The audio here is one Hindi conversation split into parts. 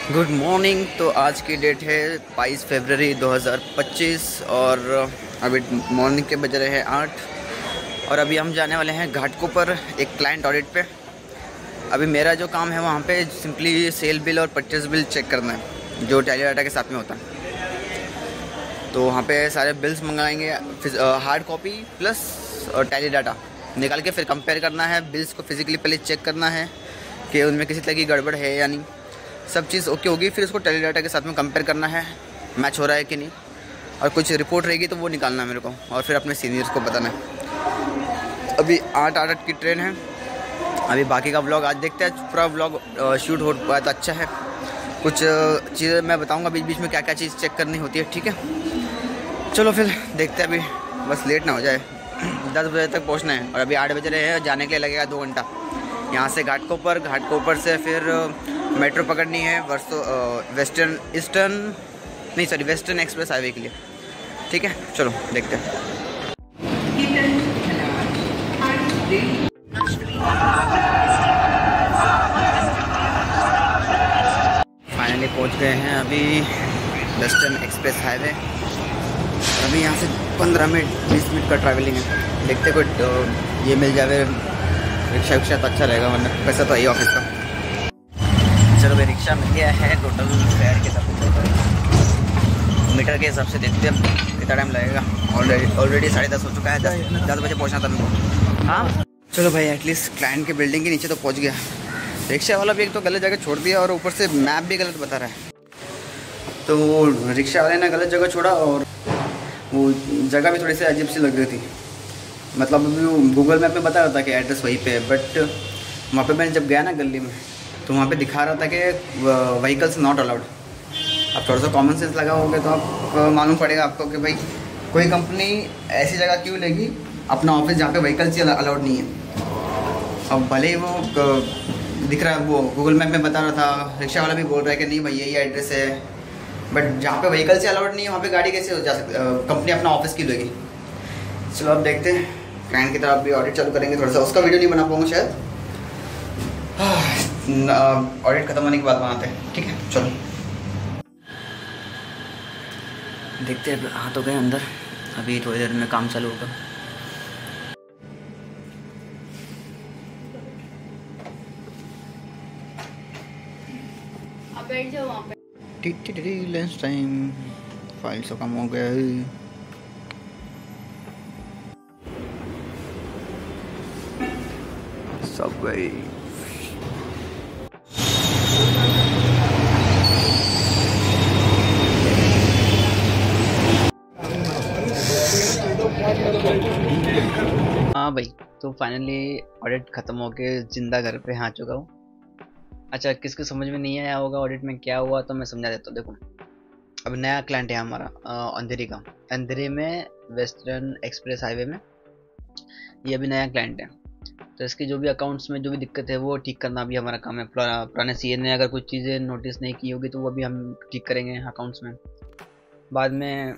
Good morning. तो आज की डेट है 22 फरवरी 2025 और अभी मॉर्निंग के बज रहे हैं 8 और अभी हम जाने वाले हैं घाटकोपर एक क्लाइंट ऑडिट पे। अभी मेरा जो काम है वहाँ पे सिंपली सेल बिल और परचेज बिल चेक करना है जो टैली डाटा के साथ में होता है। तो वहाँ पे सारे बिल्स मंगाएंगे, hard copy plus Tally data निकाल के फिर कंपेयर करना है। बिल्स को फिजिकली पहले चेक करना है कि उनमें किसी तरह की गड़बड़ है या नहीं। सब चीज़ ओके होगी, फिर उसको टैली डाटा के साथ में कंपेयर करना है मैच हो रहा है कि नहीं, और कुछ रिपोर्ट रहेगी तो वो निकालना है मेरे को और फिर अपने सीनियर्स को बताना है। अभी 8 की ट्रेन है। अभी बाकी का व्लॉग आज देखते हैं। पूरा व्लॉग शूट हो पाया तो अच्छा है। कुछ चीज़ें मैं बताऊंगा बीच बीच में क्या क्या चीज़ चेक करनी होती है, ठीक है। चलो फिर देखते हैं, अभी बस लेट ना हो जाए। 10 बजे तक पहुंचना है और अभी 8 बज रहे हैं। जाने के लिए लगेगा 2 घंटा। यहाँ से घाटकोपर से फिर मेट्रो पकड़नी है वेस्टर्न एक्सप्रेस हाईवे के लिए, ठीक है। चलो देखते हैं। फाइनली पहुंच गए हैं अभी वेस्टर्न एक्सप्रेस हाईवे। अभी यहाँ से 15 मिनट 20 मिनट का ट्रैवलिंग है। देखते कोई ये मिल जाए रिक्शा विक्शा तो अच्छा रहेगा, वरना पैसा तो आई ऑफिस का। चलो भाई रिक्शा मिल गया है। टोटल फेयर के हिसाब से मीटर के हिसाब से देखते हैं कितना टाइम लगेगा। ऑलरेडी 10:30 हो चुका है। 10 बजे पहुँचना था मेरे को। हाँ चलो भाई, एटलीस्ट क्लाइंट के बिल्डिंग के नीचे तो पहुँच गया। रिक्शा वाला भी एक तो गलत जगह छोड़ दिया और ऊपर से मैप भी गलत बता रहा है। तो रिक्शा वाले ने गलत जगह छोड़ा और वो जगह भी थोड़ी सी अजीब सी लग रही थी। मतलब अभी वो गूगल मैप में बता रहा था कि एड्रेस वहीं पे है, बट वहाँ पे मैं जब गया ना गली में तो वहाँ पे दिखा रहा था कि व्हीकल्स नॉट अलाउड। अब थोड़ा सा कॉमन सेंस लगा होगा तो आप मालूम पड़ेगा आपको कि भाई कोई कंपनी ऐसी जगह क्यों लेगी अपना ऑफिस जहाँ पे व्हीकल्स ही अलाउड नहीं है। अब भले ही वो दिख रहा है, वो गूगल मैप में बता रहा था, रिक्शा वाला भी बोल रहा है कि नहीं भाई यही एड्रेस है, बट जहाँ पे व्हीकल से अलाउड नहीं है वहाँ पे गाड़ी कैसे हो जा सकती, कंपनी अपना ऑफिस क्यों लेगी। चलो अब देखते हैं। क्लाइंट की तरफ भी ऑडिट चालू करेंगे। थोड़ा सा उसका वीडियो नहीं बना पाऊंगा शायद, ऑडिट खत्म होने के बाद बनाते हैं, ठीक है। चलो देखते हैं। आ तो गए अंदर, अभी थोड़ी देर में काम चालू होगा। अब बैठ जाओ वहाँ पे। लंच टाइम, फाइल से कम हो गया है। सब गई। हाँ भाई, तो फाइनली ऑडिट ख़त्म होके जिंदा घर पे आ चुका हूँ। अच्छा, किसको समझ में नहीं आया होगा ऑडिट में क्या हुआ तो मैं समझा देता हूँ। देखो, अब नया क्लाइंट है हमारा अंधेरी का। अंधेरी में वेस्टर्न एक्सप्रेस हाईवे में ये अभी नया क्लाइंट है। तो इसके जो भी अकाउंट्स में जो भी दिक्कत है वो ठीक करना भी हमारा काम है। पुराने सीए ने अगर कुछ चीज़ें नोटिस नहीं की होगी तो वो भी हम ठीक करेंगे अकाउंट्स में। बाद में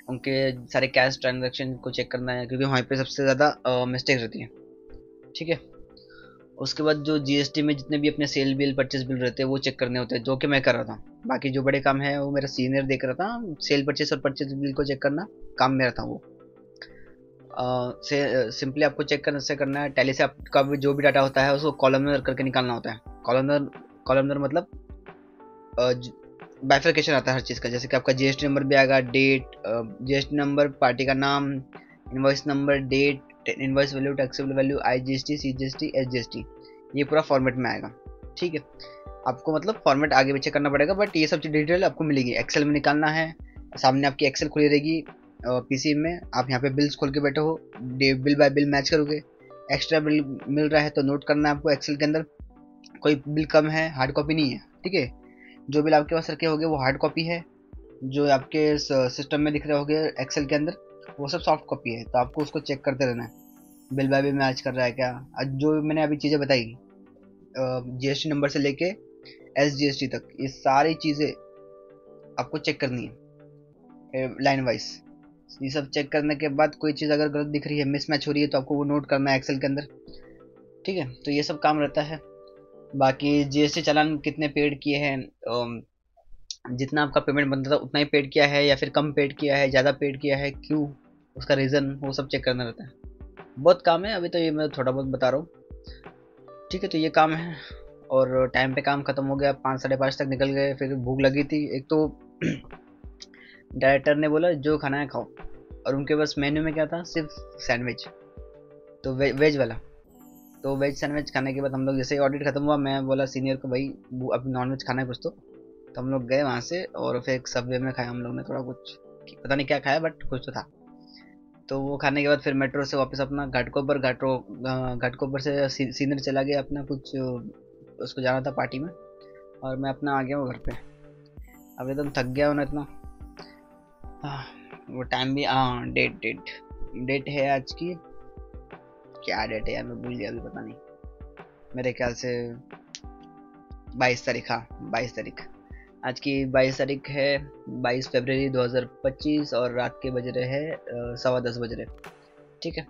उनके सारे कैश ट्रांजैक्शन को चेक करना है, क्योंकि वहाँ पे सबसे ज़्यादा मिस्टेक रहती है, ठीक है। उसके बाद जो जीएसटी में जितने भी अपने सेल बिल परचेज बिल रहते हैं वो चेक करने होते हैं, जो कि मैं कर रहा था। बाकी जो बड़े काम है वो मेरा सीनियर देख रहा था। सेल परचेज और परचेज बिल को चेक करना काम मेरा था वो। सिंपली आपको चेक करने से करना है। टैली से आपका भी जो भी डाटा होता है उसको कॉलमनर करके निकालना होता है। कॉलमनर मतलब बाइफरकेशन आता है हर चीज़ का। जैसे कि आपका जीएसटी नंबर भी आएगा, डेट, जीएसटी नंबर, पार्टी का नाम, invoice number, date, invoice value, taxable value, IGST, CGST, SGST, ये पूरा फॉर्मेट में आएगा, ठीक है। आपको मतलब फॉर्मेट आगे पीछे करना पड़ेगा, बट ये सब डिटेल आपको मिलेगी। एक्सेल में निकालना है। सामने आपकी एक्सेल खुली रहेगी पीसी में। आप यहाँ पे बिल्स खोल के बैठे हो, बिल बाय बिल मैच करोगे। एक्स्ट्रा बिल मिल रहा है तो नोट करना है आपको एक्सेल के अंदर। कोई बिल कम है, हार्ड कॉपी नहीं है, ठीक है। जो बिल आपके पास रखे होंगे वो हार्ड कॉपी है। जो आपके सिस्टम में दिख रहे होंगे एक्सेल के अंदर वो सब सॉफ्ट कॉपी है। तो आपको उसको चेक करते रहना है, बिल बाय बिल मैच कर रहा है क्या। जो मैंने अभी चीज़ें बताई, जीएसटी नंबर से लेके एसजीएसटी तक, ये सारी चीज़ें आपको चेक करनी है लाइन वाइज। ये सब चेक करने के बाद कोई चीज़ अगर गलत दिख रही है, मिसमैच हो रही है, तो आपको वो नोट करना है एक्सेल के अंदर, ठीक है। तो ये सब काम रहता है। बाकी जीएसटी चालान कितने पेड किए हैं, जितना आपका पेमेंट बनता था उतना ही पेड किया है या फिर कम पेड किया है, ज़्यादा पेड किया है, क्यों, उसका रीज़न वो सब चेक करना रहता है। बहुत काम है, अभी तो ये मैं थोड़ा बहुत बता रहा हूँ। ठीक है, तो ये काम है और टाइम पे काम ख़त्म हो गया, 5 साढ़े 5 तक निकल गए। फिर भूख लगी थी, एक तो डायरेक्टर ने बोला जो खाना है खाओ, और उनके पास मेन्यू में क्या था, सिर्फ सैंडविच, तो वेज वाला। तो वेज सैंडविच खाने के बाद हम लोग जैसे ही ऑडिट खत्म हुआ, मैं बोला सीनियर को भाई अब नॉन वेज खाना है कुछ तो हम लोग गए वहाँ से और फिर एक सबवे में खाया हम लोग ने थोड़ा कुछ, पता नहीं क्या खाया बट कुछ तो था। तो वो खाने के बाद फिर मेट्रो से वापस अपना घाटकोपर से सीनियर चला गया अपना कुछ, उसको जाना था पार्टी में, और मैं अपना आ गया हूँ घर पे। अब एकदम थक गया हूँ ना इतना। वो टाइम भी, हाँ डेट है आज की, क्या डेट है यार मैं भूल गया अभी, पता नहीं, मेरे ख्याल से 22 तारीख, हाँ 22 तारीख आज की, 22 तारीख है, 22 फरवरी 2025, और रात के बज रहे हैं 10:15 बज रहे। ठीक है,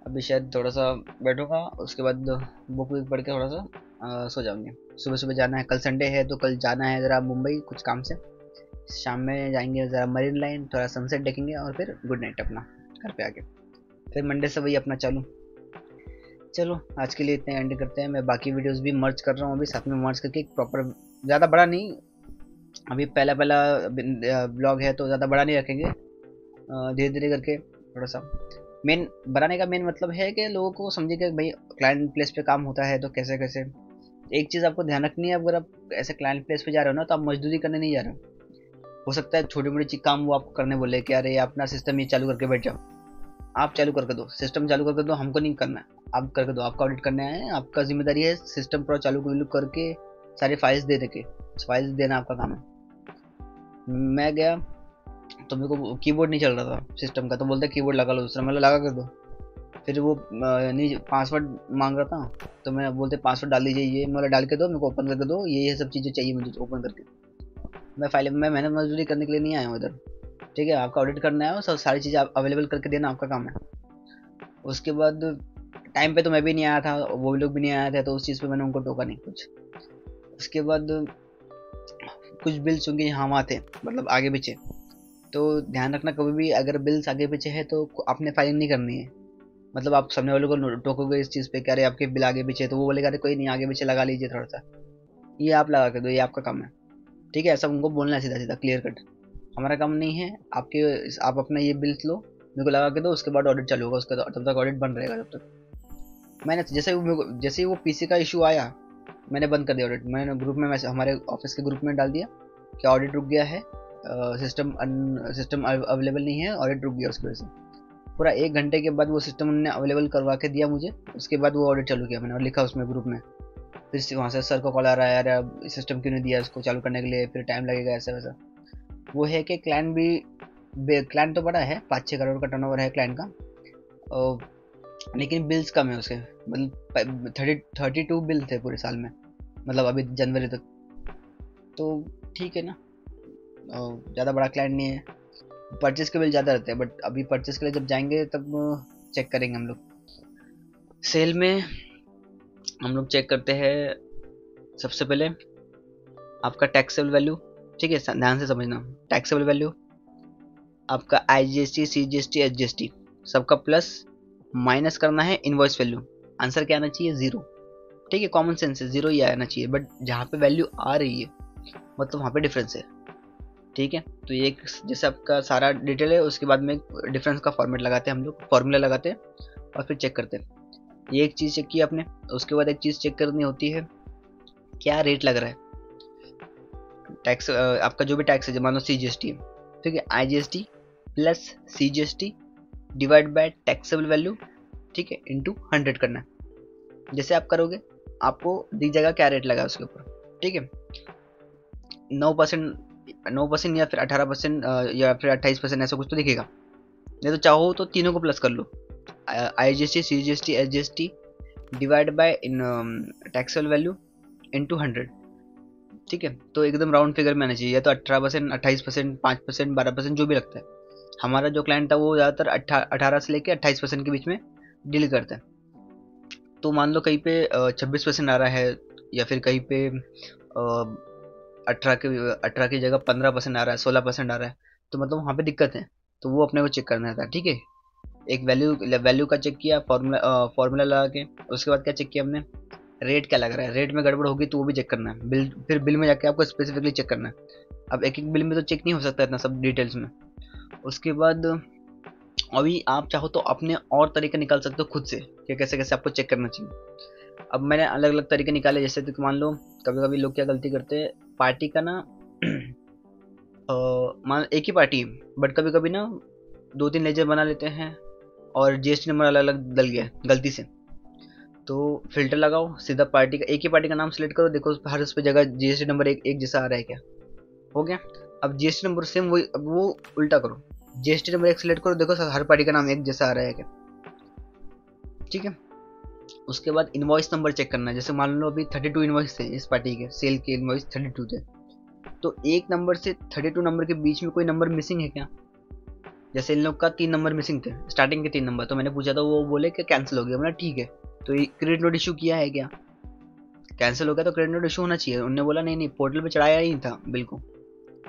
अभी शायद थोड़ा सा बैठूंगा, उसके बाद बुक वुक पढ़ के थोड़ा सा सो जाऊंगे। सुबह सुबह जाना है, कल संडे है तो कल जाना है ज़रा मुंबई कुछ काम से, शाम में जाएंगे ज़रा मरीन लाइन, थोड़ा सनसेट देखेंगे और फिर गुड नाइट अपना घर पे आके, फिर मंडे से वही अपना चालू। चलो आज के लिए इतने एंड करते हैं। मैं बाकी वीडियोस भी मर्ज कर रहा हूँ अभी साथ में, मर्ज करके एक प्रॉपर, ज़्यादा बड़ा नहीं, अभी पहला पहला ब्लॉग है तो ज़्यादा बड़ा नहीं रखेंगे, धीरे धीरे करके थोड़ा सा। मेन बनाने का मेन मतलब है कि लोगों को समझे कि भाई क्लाइंट प्लेस पे काम होता है तो कैसे कैसे। एक चीज़ आपको ध्यान रखनी है, अगर आप ऐसे क्लाइंट प्लेस पे जा रहे हो ना तो आप मजदूरी करने नहीं जा रहे हो। हो सकता है छोटी मोटी चीज काम वो आपको करने बोले कि अरे अपना सिस्टम ये चालू करके बैठ जाओ, आप चालू करके दो, सिस्टम चालू करके दो, हमको नहीं करना है, आप करके दो, आपका ऑडिट करने आए हैं, आपका जिम्मेदारी है सिस्टम पूरा चालू करके सारे फाइल्स दे के फाइल्स देना आपका काम है। मैं गया तो मेरे को कीबोर्ड नहीं चल रहा था सिस्टम का, तो बोलते कीबोर्ड लगा लो दूसरा, मतलब लगा कर दो। फिर वो नहीं पासवर्ड मांग रहा था, तो मैं बोलते पासवर्ड डाल दीजिए, ये मतलब डाल के दो मेरे को, ओपन करके दो, ये सब चीज़ें चाहिए मुझे ओपन करके। मैं फाइल में मेहनत मजदूरी करने के लिए नहीं आया हूँ इधर। ठीक है, आपका ऑडिट करना है, सब सारी चीज़ें अवेलेबल करके देना आपका काम है। उसके बाद टाइम पे तो मैं भी नहीं आया था, वो लोग भी नहीं आए थे, तो उस चीज़ पे मैंने उनको टोका नहीं कुछ। उसके बाद कुछ बिल्स होंगे यहाँ वहाँ थे, मतलब आगे पीछे, तो ध्यान रखना कभी भी अगर बिल्स आगे पीछे है तो आपने फाइलिंग नहीं करनी है। मतलब आप सामने वालों को टोकोगे इस चीज़ पे कि अरे आपके बिल आगे पीछे, तो वो बोलेगा अरे कोई नहीं आगे पीछे लगा लीजिए थोड़ा सा, ये आप लगा के दो, ये आपका काम है। ठीक है, ऐसा उनको बोलना है सीधा सीधा क्लियर कट, हमारा काम नहीं है आपके, आप अपना ये बिल्स लो मेरे को लगा के दो, उसके बाद ऑडिट चालू होगा, उसका तब तक ऑडिट बन रहेगा तब तक। मैंने जैसे ही वो पीसी का इशू आया मैंने बंद कर दिया ऑडिट, मैंने ग्रुप में हमारे ऑफिस के ग्रुप में डाल दिया कि ऑडिट रुक गया है, सिस्टम अवेलेबल नहीं है, ऑडिट रुक गया उसकी वजह से। पूरा 1 घंटे के बाद वो सिस्टम उन्होंने अवेलेबल करवा के दिया मुझे, उसके बाद वो ऑडिट चालू किया मैंने और लिखा उसमें ग्रुप में। फिर वहाँ से सर को कॉल आ रहा है यार सिस्टम क्यों नहीं दिया इसको चालू करने के लिए, फिर टाइम लगेगा ऐसा वैसा। वो है कि क्लाइंट तो बड़ा है, 5-6 करोड़ का टर्नओवर है क्लाइंट का, लेकिन बिल्स कम है उसके, मतलब 32 बिल थे पूरे साल में, मतलब अभी जनवरी तक। तो ठीक है ना, ज़्यादा बड़ा क्लाइंट नहीं है, परचेस के बिल ज़्यादा रहते हैं, बट अभी परचेस के लिए जब जाएंगे तब चेक करेंगे हम लोग। सेल में हम लोग चेक करते हैं सबसे पहले आपका टैक्सेबल वैल्यू। ठीक है, ध्यान से समझना, टैक्सेबल वैल्यू आपका IGST CGST HGST सबका प्लस माइनस करना है इनवॉइस वैल्यू। आंसर क्या आना चाहिए, 0। ठीक है, कॉमन सेंस है, 0 ही आना चाहिए, बट जहाँ पे वैल्यू आ रही है मतलब वहाँ पे डिफरेंस है। ठीक है, तो ये जैसे आपका सारा डिटेल है, उसके बाद में डिफरेंस का फॉर्मेट लगाते हैं हम लोग, फॉर्मूला लगाते हैं और फिर चेक करते हैं। ये एक चीज़ चेक की आपने, उसके बाद एक चीज़ चेक करनी होती है क्या रेट लग रहा है टैक्स, आपका जो भी टैक्स है, मान लो CGST है, ठीक है, IGST plus CGST divide by taxable value, ठीक है, इंटू 100 करना है। जैसे आप करोगे आपको दिख जाएगा क्या रेट लगा उसके ऊपर। ठीक है, 9% या फिर 18% या फिर 28% ऐसा कुछ तो दिखेगा, नहीं तो चाहो तो तीनों को प्लस कर लो, IGST CGST HGST divide by taxable value into 100। ठीक है, तो एकदम राउंड फिगर में आना चाहिए, या तो 18%, 28%, 5%, 12% जो भी लगता है। हमारा जो क्लाइंट था वो ज़्यादातर 18 से लेकर 28% के बीच में डील करता है। तो मान लो कहीं पे 26% आ रहा है, या फिर कहीं पे 18 की जगह 15% आ रहा है, 16% आ रहा है, तो मतलब वहाँ पे दिक्कत है। तो वो अपने को चेक करना था, ठीक है। एक वैल्यू का चेक किया, फॉर्मूला लगा के। उसके बाद क्या चेक किया हमने, रेट क्या लग रहा है, रेट में गड़बड़ होगी तो वो भी चेक करना है। बिल, फिर बिल में जाके आपको स्पेसिफिकली चेक करना है। अब एक एक बिल में तो चेक नहीं हो सकता इतना सब डिटेल्स में। उसके बाद अभी आप चाहो तो अपने और तरीके निकाल सकते हो खुद से कि कैसे कैसे आपको चेक करना चाहिए। अब मैंने अलग अलग तरीके निकाले, जैसे तो मान लो कभी कभी लोग क्या गलती करते हैं, पार्टी का ना मान एक ही पार्टी बट कभी कभी ना 2-3 लेजर बना लेते हैं और जीएसटी नंबर अलग अलग डल गया गलती से। तो फिल्टर लगाओ, सीधा पार्टी का, एक ही पार्टी का नाम सेलेक्ट करो, देखो हर उस पर जगह जीएसटी नंबर एक जैसा आ रहा है क्या, हो गया। अब जीएसटी नंबर सेम वही, अब वो उल्टा करो, जीएसटी नंबर एक सेलेक्ट करो, देखो हर पार्टी का नाम एक जैसा आ रहा है क्या, ठीक है। उसके बाद इनवॉइस नंबर चेक करना है, जैसे मान लो अभी 32 इनवॉइस थे इस पार्टी के, सेल के इनवॉइस 32 थे, तो एक नंबर से 32 नंबर के बीच में कोई नंबर मिसिंग है क्या। जैसे इन लोग का 3 नंबर मिसिंग थे, स्टार्टिंग के 3 नंबर, तो मैंने पूछा था, वो बोले कि कैंसिल हो गया। मैंने ठीक है, तो ये क्रेडिट नोट इशू किया है क्या, कैंसिल हो गया तो क्रेडिट नोट इशू होना चाहिए। उन्होंने बोला नहीं नहीं, पोर्टल पे चढ़ाया ही था बिल को,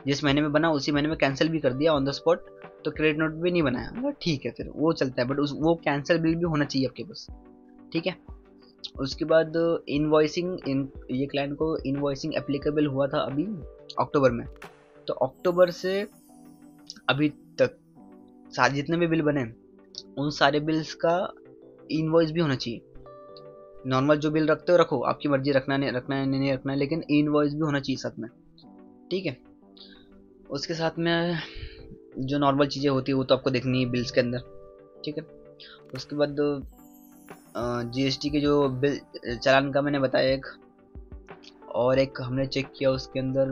जिस महीने में बना उसी महीने में कैंसिल भी कर दिया ऑन द स्पॉट, तो क्रेडिट नोट भी नहीं बनाया। मतलब ठीक है, फिर वो चलता है, बट वो कैंसिल बिल भी होना चाहिए आपके पास, ठीक है। उसके बाद इनवॉइसिंग, ये क्लाइंट को इनवॉइसिंग एप्लीकेबल हुआ था अभी अक्टूबर में, तो अक्टूबर से अभी तक सारे जितने भी बिल बने उन सारे बिल्स का इनवॉइस भी होना चाहिए। नॉर्मल जो बिल रखते हो रखो, आपकी मर्जी, रखना नहीं रखना है नहीं रखना है, लेकिन इनवॉइस भी होना चाहिए साथ में, ठीक है। उसके साथ में जो नॉर्मल चीज़ें होती है वो तो आपको देखनी है बिल्स के अंदर, ठीक है। उसके बाद जीएसटी के जो बिल चालान का मैंने बताया एक, और एक हमने चेक किया उसके अंदर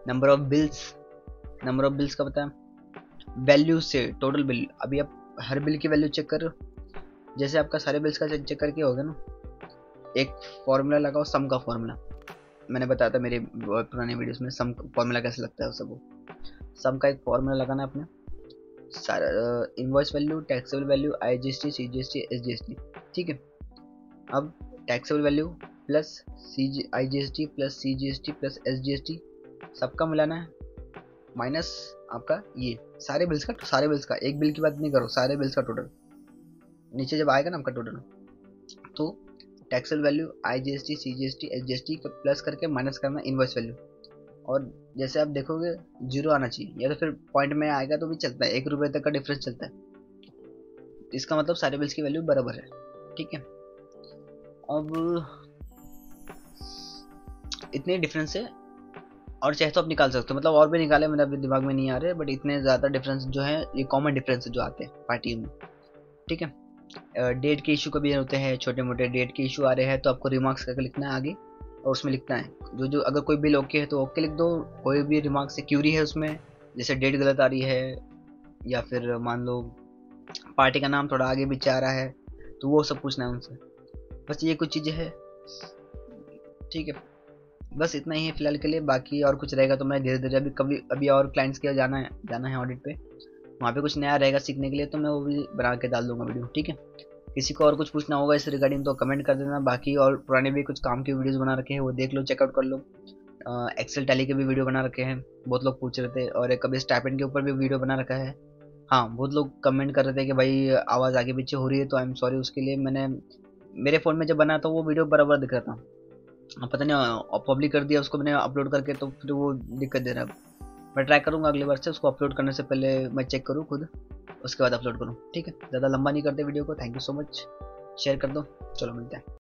नंबर ऑफ बिल्स का बताया, वैल्यू से टोटल बिल। अभी आप हर बिल की वैल्यू चेक कर रहे हो, जैसे आपका सारे बिल्स का चेक करके होगा ना, एक फॉर्मूला लगाओ, सम का फॉर्मूला। मैंने बताया था मेरे पुराने वीडियोस में सम फॉर्मूला कैसे लगता है वो सब। सम का एक फॉर्मूला लगाना है अपने, सारा invoice value, taxable value, IGST, CGST, SGST, ठीक है। अब taxable value plus IGST plus CGST plus SGST सबका मिलाना है, माइनस आपका ये सारे बिल्स का, एक बिल की बात नहीं करो, सारे बिल्स का टोटल नीचे जब आएगा ना आपका टोटल, तो taxable value, IGST, CGST, SGST का प्लस करके माइनस करना इनवॉइस वैल्यू। और जैसे आप देखोगे जीरो आना चाहिए, या तो फिर पॉइंट में आएगा तो भी चलता है, 1 रुपये तक का डिफरेंस चलता है, इसका मतलब सारे बिल्स की वैल्यू बराबर है, ठीक है। अब इतने डिफरेंस है, और चाहे तो आप निकाल सकते हो, मतलब और भी निकाले, मेरे अभी दिमाग में नहीं आ रहे, बट इतने ज़्यादा डिफरेंस जो है ये कॉमन डिफरेंस जो आते हैं पार्टी में, ठीक है। डेट के इशू कभी होते हैं, छोटे मोटे डेट के इशू आ रहे हैं, तो आपको रिमार्क्स करके लिखना है आगे, और उसमें लिखना है जो जो, अगर कोई बिल ओके है तो ओके लिख दो, कोई भी रिमार्क्स से क्यूरी है उसमें, जैसे डेट गलत आ रही है, या फिर मान लो पार्टी का नाम थोड़ा आगे पीछे आ रहा है, तो वो सब पूछना है उनसे। बस ये कुछ चीज़ें हैं, ठीक है। बस इतना ही है फिलहाल के लिए, बाकी और कुछ रहेगा तो मैं धीरे धीरे अभी और क्लाइंट्स के जाना है ऑडिट पे, वहाँ पे कुछ नया रहेगा सीखने के लिए, तो मैं वो भी बना के डाल दूंगा वीडियो, ठीक है। किसी को और कुछ पूछना होगा इस रिगार्डिंग तो कमेंट कर देना, बाकी और पुराने भी कुछ काम के वीडियोस बना रखे हैं वो देख लो, चेकआउट कर लो। एक्सेल टैली के भी वीडियो बना रखे हैं, बहुत लोग पूछ रहे थे, और एक कभी स्टाइपेंड के ऊपर भी वीडियो बना रखा है। हाँ, बहुत लोग कमेंट कर रहे थे कि भाई आवाज़ आगे पीछे हो रही है, तो आई एम सॉरी उसके लिए। मैंने मेरे फ़ोन में जब बना तो वो वीडियो बराबर दिख रहा था, पता नहीं पब्लिक कर दिया उसको मैंने अपलोड करके, तो फिर वो दिक्कत दे रहा है। मैं ट्राई करूँगा अगली बार से उसको अपलोड करने से पहले मैं चेक करूँ खुद, उसके बाद अपलोड करूँ, ठीक है। ज़्यादा लंबा नहीं करते वीडियो को, thank you so much, share कर दो, चलो मिलते हैं।